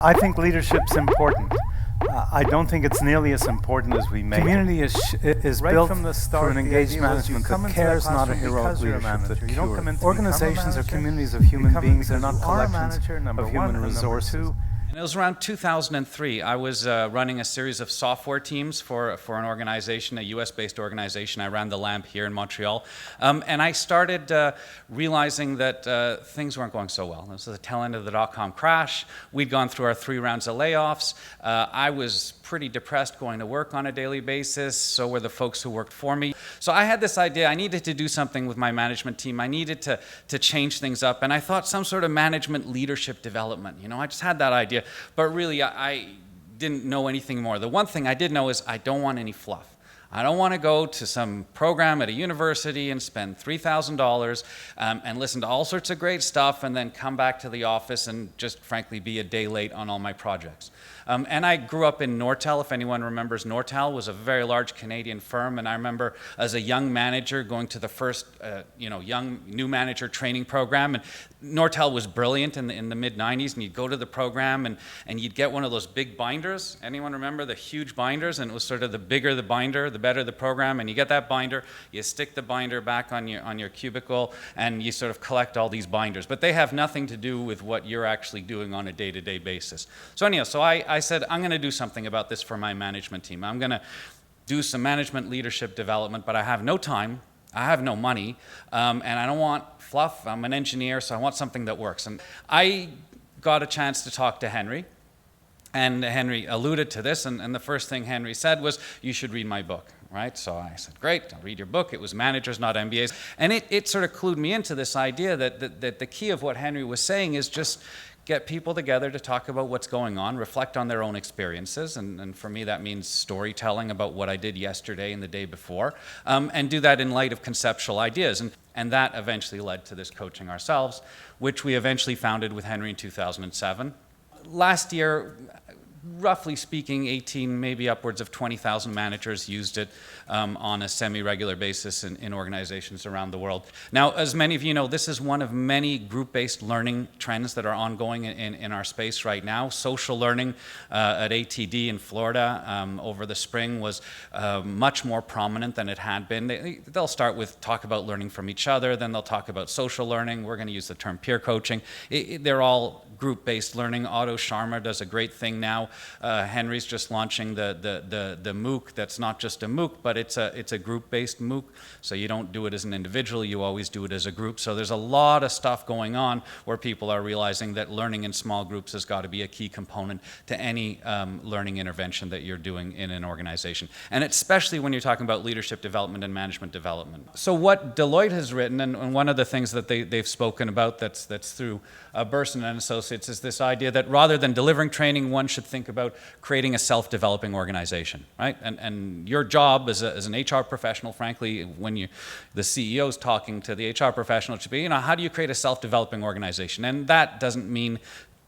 I think leadership's important. I don't think it's nearly as important as we make Community it. is Right built from the start, through an the engaged idea was management you come that into that cares, not a classroom heroic because you're a leadership that manager. You don't cures. come in to Organizations are become a communities of manager. human You come beings. They're because not you are a collections manager, number of one, human and number resources. two. And it was around 2003. I was running a series of software teams for an organization, a US-based organization. I ran the LAMP here in Montreal. And I started realizing that things weren't going so well. This was the tail end of the dot-com crash. We'd gone through our 3 rounds of layoffs. I was pretty depressed going to work on a daily basis. So were the folks who worked for me. So I had this idea. I needed to do something with my management team. I needed to change things up. And I thought some sort of management leadership development. You know, I just had that idea. But really, I didn't know anything more. The one thing I did know is I don't want any fluff. I don't want to go to some program at a university and spend $3,000 and listen to all sorts of great stuff and then come back to the office and just frankly be a day late on all my projects. And I grew up in Nortel. If anyone remembers, Nortel was a very large Canadian firm, and I remember as a young manager going to the first young new manager training program, and Nortel was brilliant in the mid-90s, and you'd go to the program and you'd get one of those big binders. Anyone remember the huge binders? And it was sort of the bigger the binder, the better the program, and you get that binder, you stick the binder back on your cubicle, and you sort of collect all these binders. But they have nothing to do with what you're actually doing on a day-to-day basis. So anyhow, I said, I'm going to do something about this for my management team. I'm going to do some management leadership development, but I have no time, I have no money, and I don't want fluff. I'm an engineer, so I want something that works. And I got a chance to talk to Henry, and Henry alluded to this, and the first thing Henry said was, you should read my book. Right? So I said, great, I'll read your book. It was Managers, Not MBAs. And it sort of clued me into this idea that the key of what Henry was saying is just get people together to talk about what's going on, reflect on their own experiences, and for me that means storytelling about what I did yesterday and the day before, and do that in light of conceptual ideas. And that eventually led to this Coaching Ourselves, which we eventually founded with Henry in 2007. Last year, roughly speaking, 18, maybe upwards of 20,000 managers used it on a semi-regular basis in organizations around the world. Now, as many of you know, this is one of many group-based learning trends that are ongoing in our space right now. Social learning at ATD in Florida over the spring was much more prominent than it had been. They'll start with talk about learning from each other, then they'll talk about social learning. We're going to use the term peer coaching. They're all group-based learning. Otto Scharmer does a great thing now. Henry's just launching the MOOC that's not just a MOOC, but it's a group-based MOOC. So you don't do it as an individual, you always do it as a group. So there's a lot of stuff going on where people are realizing that learning in small groups has got to be a key component to any learning intervention that you're doing in an organization. And especially when you're talking about leadership development and management development. So what Deloitte has written, and one of the things that they've spoken about that's through Burson and Associates, is this idea that rather than delivering training, one should think about creating a self-developing organization, right? And your job as an HR professional, frankly, when the CEO is talking to the HR professional, it should be, how do you create a self-developing organization? And that doesn't mean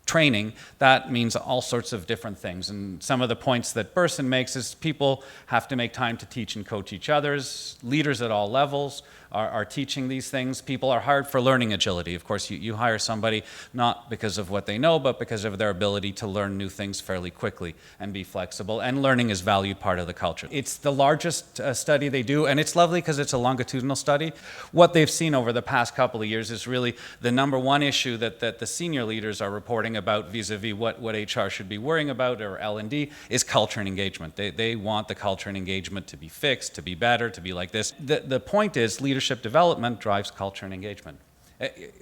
training, that means all sorts of different things. And some of the points that Burson makes is people have to make time to teach and coach each other's. Leaders at all levels are teaching these things. People are hired for learning agility. Of course, you hire somebody not because of what they know, but because of their ability to learn new things fairly quickly and be flexible. And learning is valued part of the culture. It's the largest study they do, and it's lovely because it's a longitudinal study. What they've seen over the past couple of years is really the number one issue that the senior leaders are reporting about vis-a-vis what HR should be worrying about, or L&D, is culture and engagement. They want the culture and engagement to be fixed, to be better, to be like this. The point is leadership development drives culture and engagement.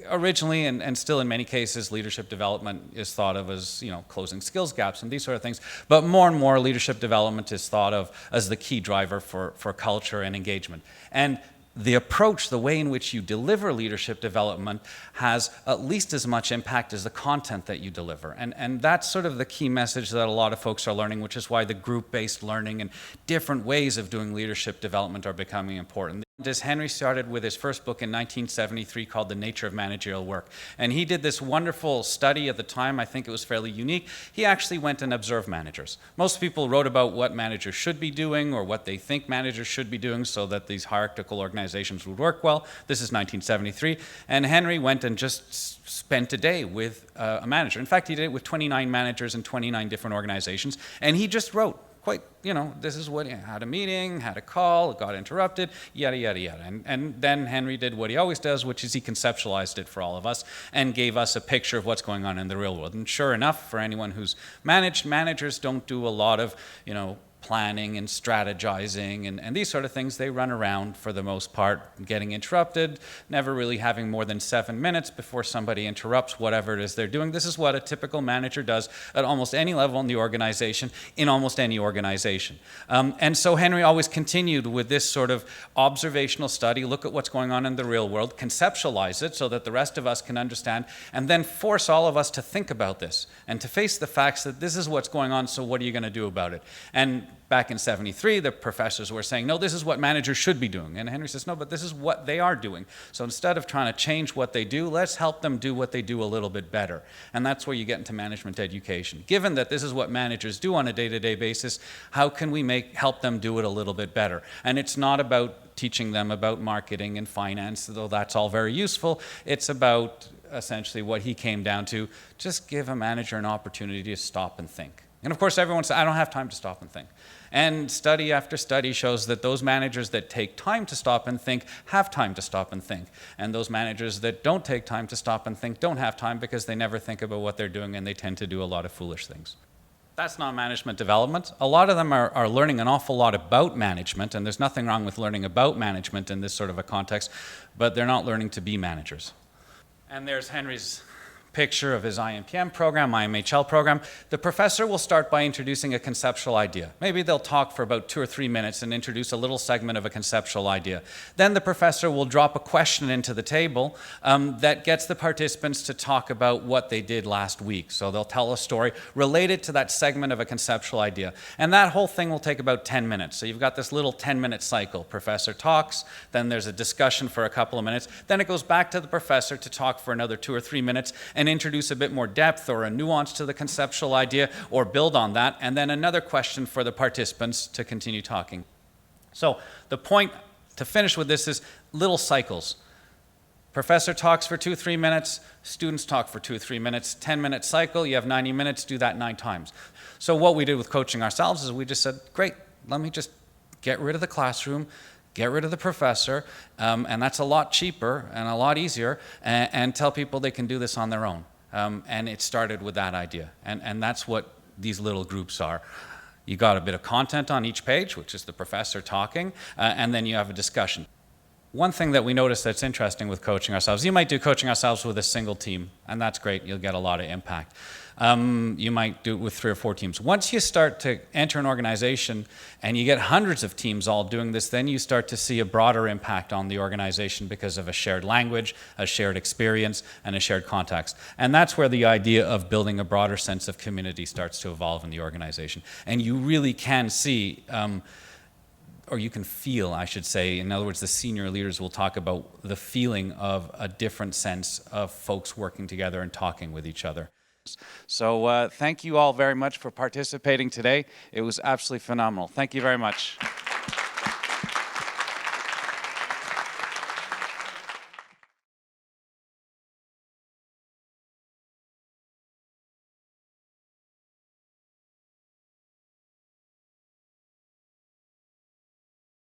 Originally, and still in many cases, leadership development is thought of as closing skills gaps and these sort of things. But more and more, leadership development is thought of as the key driver for culture and engagement. And the approach, the way in which you deliver leadership development, has at least as much impact as the content that you deliver. And that's sort of the key message that a lot of folks are learning, which is why the group-based learning and different ways of doing leadership development are becoming important. Henry started with his first book in 1973 called The Nature of Managerial Work. And he did this wonderful study at the time. I think it was fairly unique. He actually went and observed managers. Most people wrote about what managers should be doing or what they think managers should be doing so that these hierarchical organizations would work well. This is 1973. And Henry went and just spent a day with a manager. In fact, he did it with 29 managers in 29 different organizations. And he just wrote, this is what, had a meeting, had a call, it got interrupted, yada, yada, yada. And then Henry did what he always does, which is he conceptualized it for all of us and gave us a picture of what's going on in the real world. And sure enough, for anyone who's managed, managers don't do a lot of, planning and strategizing and these sort of things. They run around for the most part, getting interrupted, never really having more than 7 minutes before somebody interrupts whatever it is they're doing. This is what a typical manager does at almost any level in the organization, in almost any organization. And so Henry always continued with this sort of observational study, look at what's going on in the real world, conceptualize it so that the rest of us can understand, and then force all of us to think about this and to face the facts that this is what's going on, so what are you going to do about it? And back in 73, the professors were saying, no, this is what managers should be doing. And Henry says, no, but this is what they are doing. So instead of trying to change what they do, let's help them do what they do a little bit better. And that's where you get into management education. Given that this is what managers do on a day-to-day basis, how can we help them do it a little bit better? And it's not about teaching them about marketing and finance, though that's all very useful. It's about essentially what he came down to, just give a manager an opportunity to stop and think. And of course, everyone says, I don't have time to stop and think. And study after study shows that those managers that take time to stop and think have time to stop and think. And those managers that don't take time to stop and think don't have time because they never think about what they're doing and they tend to do a lot of foolish things. That's not management development. A lot of them are learning an awful lot about management, and there's nothing wrong with learning about management in this sort of a context, but they're not learning to be managers. And there's Henry's picture of his IMPM program, IMHL program. The professor will start by introducing a conceptual idea. Maybe they'll talk for about 2 or 3 minutes and introduce a little segment of a conceptual idea. Then the professor will drop a question into the table that gets the participants to talk about what they did last week. So they'll tell a story related to that segment of a conceptual idea. And that whole thing will take about 10 minutes. So you've got this little 10-minute cycle. Professor talks, then there's a discussion for a couple of minutes, then it goes back to the professor to talk for another 2 or 3 minutes and introduce a bit more depth or a nuance to the conceptual idea or build on that, and then another question for the participants to continue talking. So the point to finish with this is little cycles. Professor talks for 2-3 minutes, students talk for 2-3 minutes, 10-minute cycle, you have 90 minutes, do that 9 times. So what we did with Coaching Ourselves is we just said, great, let me just get rid of the classroom, get rid of the professor, and that's a lot cheaper and a lot easier, and tell people they can do this on their own. And it started with that idea. And that's what these little groups are. You got a bit of content on each page, which is the professor talking, and then you have a discussion. One thing that we noticed that's interesting with Coaching Ourselves, you might do Coaching Ourselves with a single team, and that's great, you'll get a lot of impact. You might do it with 3 or 4 teams. Once you start to enter an organization and you get hundreds of teams all doing this, then you start to see a broader impact on the organization because of a shared language, a shared experience, and a shared context. And that's where the idea of building a broader sense of community starts to evolve in the organization. And you really can see or you can feel, I should say, in other words, the senior leaders will talk about the feeling of a different sense of folks working together and talking with each other. So thank you all very much for participating today. It was absolutely phenomenal. Thank you very much.